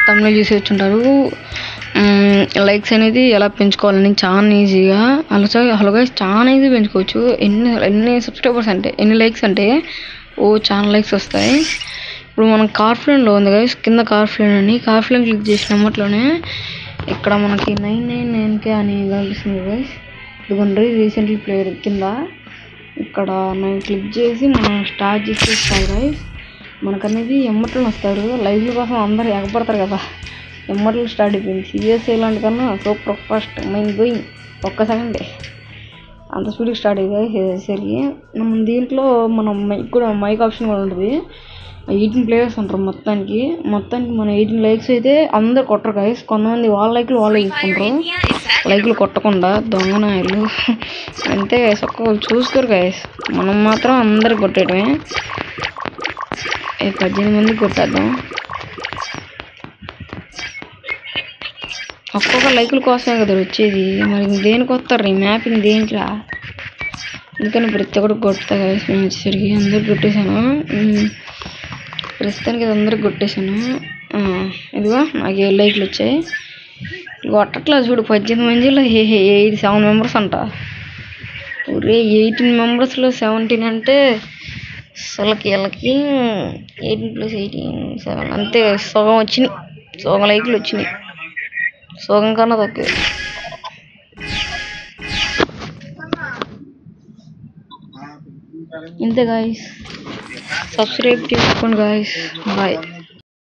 తమిళ చూసి వచ్చుంటారు. లైక్స్ అనేది ఎలా పెంచుకోవాలని చాలా ఈజీగా హలో గైస్ చాలా ఈజీ పెంచుకోవచ్చు. ఎన్ని సబ్స్క్రైబర్స్ అంటే ఎన్ని లైక్స్ అంటే చాలా లైక్స్ వస్తాయి. ఇప్పుడు మనం కార్ ఫ్లేన్లో ఉంది గైస్, కింద కార్ ఫ్లేన్ అని కార్ ఫ్లేన్ క్లిక్ చేసిన అమ్మట్లోనే ఇక్కడ మనకి 999K అని కనిపిస్తుంది గైస్. ఇదిగోండి రీసెంట్లీ ప్లేయర్ కింద ఇక్కడ నేను క్లిక్ చేసి మనం స్టార్ట్ చేసేస్తాం గైస్. మనకనేది ఎమ్మట్లు వస్తారు. లైవ్ల కోసం అందరూ ఎగబడతారు కదా, ఎమ్మట్లు స్టార్ట్ అయిపోయింది. సిఎస్ఐ లాంటి కన్నా సూపర్ ఫాస్ట్ మైండ్ గోయింగ్ ఒక్క సెకండే అంత స్పీడ్కి స్టార్ట్ అయ్యాయి సిఎస్ఐకి. మనం దీంట్లో మనం మైక్ ఆప్షన్ కూడా ఉంటుంది. 18 ప్లేయర్స్ ఉంటారు మొత్తానికి మన 18 లైక్స్ అయితే అందరు కొట్టరు గైస్. కొంతమంది వాళ్ళ లైక్లు వాళ్ళే తీసుకుంటారు, లైక్లు కొట్టకుండా దొంగనాయలు అంతే గైస్. ఒక్కొక్కరు చూసుకోరు గైస్, మనం మాత్రం అందరికి కొట్టేయడమే. 18 మందికి కొట్టేద్దాం. ఒక్కొక్క లైకుల కోసమే కదా వచ్చేది, మరి దేనికి వస్తారు ఈ మ్యాపింగ్ దేనికిరా? అందుకని ప్రతి ఒక్కరికి కొట్టుతా గైస్. మేము వచ్చేసరికి అందరికి కొట్టేశాను. ప్రస్తుతానికి అది అందరికి కొట్టేశాను. ఇదిగో నాకు 7 లైక్లు వచ్చాయి. కొట్టట్లా చూడు 18 మందిలో 7 మెంబర్స్ అంట. ఒరే 18 మెంబర్స్లో 17 అంటే అసలుకి వీళ్ళకి 18 + 18 7 అంతే సగం వచ్చినాయి. సగం లైక్లు వచ్చినాయి, సగం కన్నా తక్కువ. ఇంతే గాయస్, సబ్స్క్రైబ్ చేసుకోండి గాయస్. బాయ్.